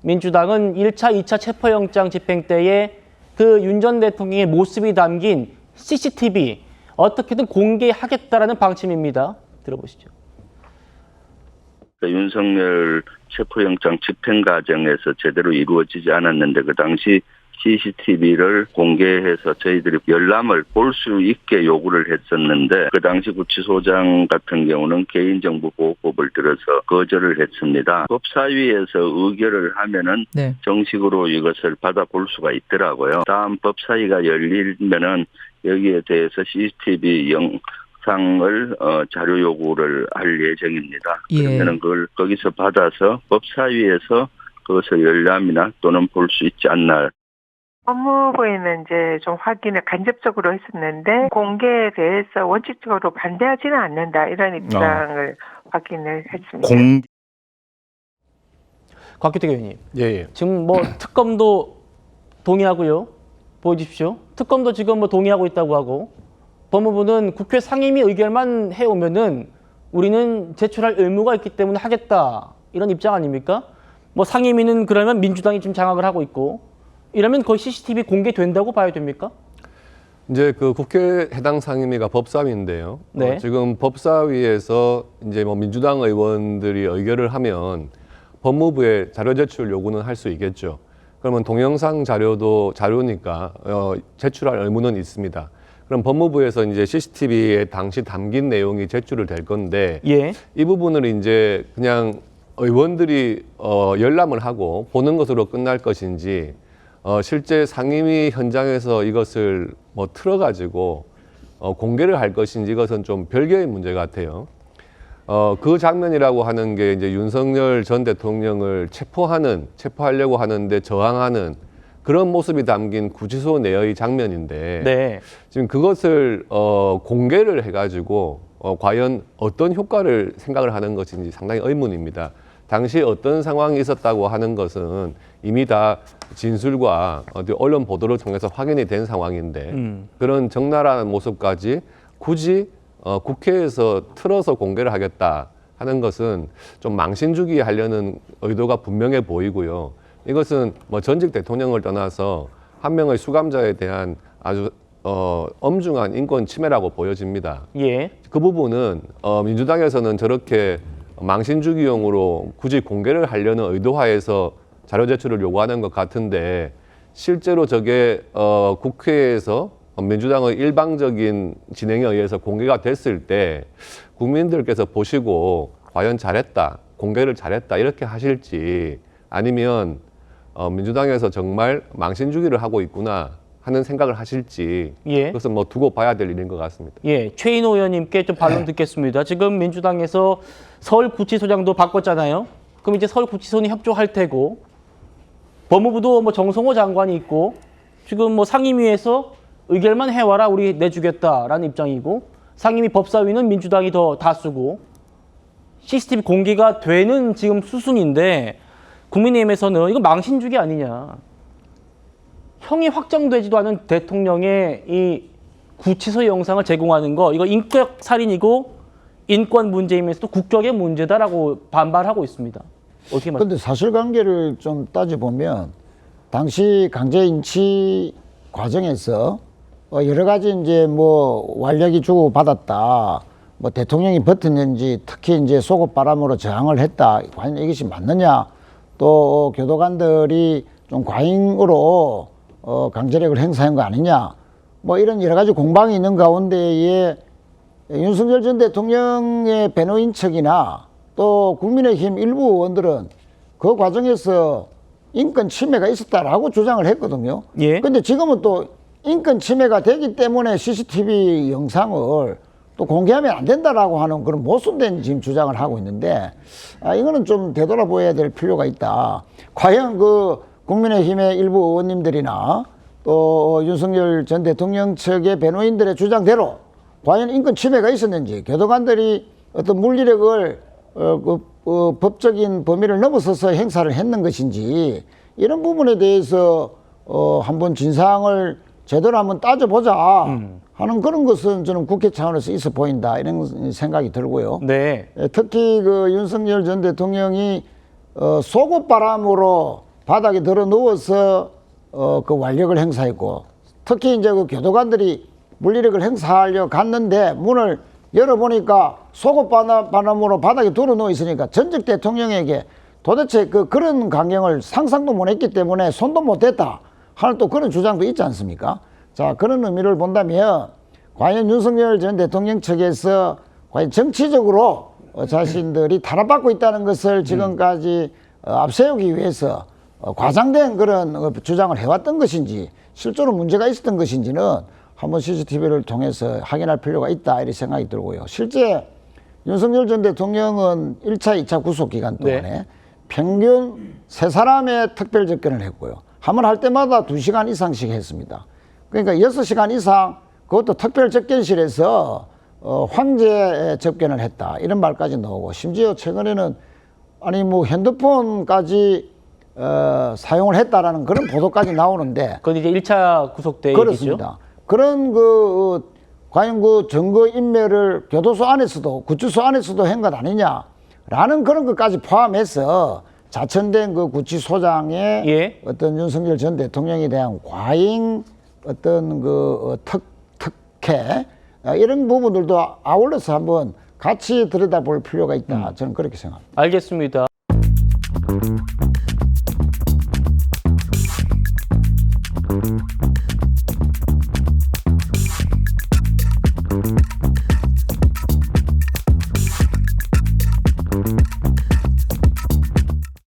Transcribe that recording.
민주당은 1차, 2차 체포영장 집행 때에 그 윤 전 대통령의 모습이 담긴 CCTV 어떻게든 공개하겠다라는 방침입니다. 들어보시죠. 윤석열 체포영장 집행 과정에서 제대로 이루어지지 않았는데 그 당시 CCTV를 공개해서 저희들이 열람을 볼 수 있게 요구를 했었는데 그 당시 구치소장 같은 경우는 개인정보보호법을 들어서 거절을 했습니다. 법사위에서 의결을 하면은 네. 정식으로 이것을 받아볼 수가 있더라고요. 다음 법사위가 열리면은 여기에 대해서 CCTV 영상을 자료 요구를 할 예정입니다. 예. 그러면은 그걸 거기서 받아서 법사위에서 그것을 열람이나 또는 볼 수 있지 않나. 법무부에는 이제 좀 확인을 간접적으로 했었는데 공개에 대해서 원칙적으로 반대하지는 않는다 이런 입장을 확인을 했습니다. 곽규택 의원님. 예. 지금 뭐 특검도 동의하고요. 보여주십시오. 특검도 지금 뭐 동의하고 있다고 하고 법무부는 국회 상임위 의결만 해오면은 우리는 제출할 의무가 있기 때문에 하겠다 이런 입장 아닙니까? 뭐 상임위는 그러면 민주당이 지금 장악을 하고 있고 이러면 거의 CCTV 공개된다고 봐야 됩니까? 이제 그 국회 해당 상임위가 법사위인데요. 네. 지금 법사위에서 이제 뭐 민주당 의원들이 의결을 하면 법무부에 자료 제출 요구는 할 수 있겠죠. 그러면 동영상 자료니까 제출할 의무는 있습니다. 그럼 법무부에서 이제 CCTV에 당시 담긴 내용이 제출을 될 건데 예. 이 부분을 이제 그냥 의원들이 열람을 하고 보는 것으로 끝날 것인지 실제 상임위 현장에서 이것을 뭐 틀어가지고 공개를 할 것인지 이것은 좀 별개의 문제 같아요. 그 장면이라고 하는 게 이제 윤석열 전 대통령을 체포하려고 하는데 저항하는 그런 모습이 담긴 구치소 내의 장면인데 네. 지금 그것을 공개를 해가지고 과연 어떤 효과를 생각을 하는 것인지 상당히 의문입니다. 당시 어떤 상황이 있었다고 하는 것은 이미 다 진술과 언론 보도를 통해서 확인이 된 상황인데 그런 적나라한 모습까지 굳이 국회에서 틀어서 공개를 하겠다 하는 것은 좀 망신 주기 하려는 의도가 분명해 보이고요. 이것은 뭐 전직 대통령을 떠나서 한 명의 수감자에 대한 아주 엄중한 인권 침해라고 보여집니다. 예. 그 부분은 민주당에서는 저렇게 망신 주기용으로 굳이 공개를 하려는 의도하에서 자료 제출을 요구하는 것 같은데 실제로 저게 국회에서 민주당의 일방적인 진행에 의해서 공개가 됐을 때 국민들께서 보시고 과연 잘했다, 공개를 잘했다 이렇게 하실지 아니면 민주당에서 정말 망신 주기를 하고 있구나 하는 생각을 하실지 예. 그것은 뭐 두고 봐야 될 일인 것 같습니다. 예, 최인호 의원님께 좀 반론 듣겠습니다. 지금 민주당에서 서울구치소장도 바꿨잖아요. 그럼 이제 서울구치소는 협조할 테고 법무부도 뭐 정성호 장관이 있고 지금 뭐 상임위에서 의결만 해와라 우리 내주겠다라는 입장이고 상임위 법사위는 민주당이 더 다수고 CCTV 공개가 되는 지금 수순인데 국민의힘에서는 이거 망신주기 아니냐. 형이 확정되지도 않은 대통령의 이 구치소 영상을 제공하는 거 이거 인격 살인이고 인권 문제이면서도 국격의 문제다라고 반발하고 있습니다. 어떻게 말씀하세요? 그런데 사실관계를 좀 따져보면 당시 강제 인치 과정에서 여러 가지 이제 뭐 완력이 주고받았다, 뭐 대통령이 버텼는지 특히 이제 속옷바람으로 저항을 했다, 과연 이것이 맞느냐, 또 교도관들이 좀 과잉으로 강제력을 행사한 거 아니냐, 뭐 이런 여러 가지 공방이 있는 가운데에 윤석열 전 대통령의 변호인 측이나 또 국민의힘 일부 의원들은 그 과정에서 인권 침해가 있었다라고 주장을 했거든요. 예. 근데 지금은 또 인권 침해가 되기 때문에 CCTV 영상을 또 공개하면 안 된다라고 하는 그런 모순된 지금 주장을 하고 있는데 이거는 좀 되돌아봐야 될 필요가 있다. 과연 그 국민의힘의 일부 의원님들이나 또 윤석열 전 대통령 측의 변호인들의 주장대로 과연 인권 침해가 있었는지, 교도관들이 어떤 물리력을 법적인 범위를 넘어서서 행사를 했는 것인지 이런 부분에 대해서 한번 진상을 제대로 한번 따져보자 하는 그런 것은 저는 국회 차원에서 있어 보인다 이런 생각이 들고요. 네. 특히 그 윤석열 전 대통령이 속옷바람으로 바닥에 들어 누워서 그 완력을 행사했고, 특히 이제 그 교도관들이 물리력을 행사하려 갔는데 문을 열어보니까 속옷 바람으로 바닥에 들어 누워 있으니까 전직 대통령에게 도대체 그런 광경을 상상도 못했기 때문에 손도 못 댔다 하는 또 그런 주장도 있지 않습니까? 자, 그런 의미를 본다면 과연 윤석열 전 대통령 측에서 과연 정치적으로 자신들이 탄압받고 있다는 것을 지금까지 앞세우기 위해서 과장된 그런 주장을 해왔던 것인지, 실제로 문제가 있었던 것인지는 한번 CCTV를 통해서 확인할 필요가 있다, 이런 생각이 들고요. 실제 윤석열 전 대통령은 1차, 2차 구속 기간 동안에 네. 평균 3사람의 특별 접견을 했고요. 한 번 할 때마다 2시간 이상씩 했습니다. 그러니까 6시간 이상, 그것도 특별 접견실에서 황제 접견을 했다, 이런 말까지 나오고, 심지어 최근에는 아니 뭐 핸드폰까지 사용을 했다라는 그런 보도까지 나오는데, 그건 이제 1차 구속 때 얘기죠. 그렇습니다. 그런 과연 그 증거 인멸을 교도소 안에서도, 구치소 안에서도 한 것 아니냐라는 그런 것까지 포함해서 자천된 그 구치소장의 예. 어떤 윤석열 전 대통령에 대한 과잉 어떤 특혜, 이런 부분들도 아울러서 한번 같이 들여다볼 필요가 있다, 저는 그렇게 생각합니다. 알겠습니다.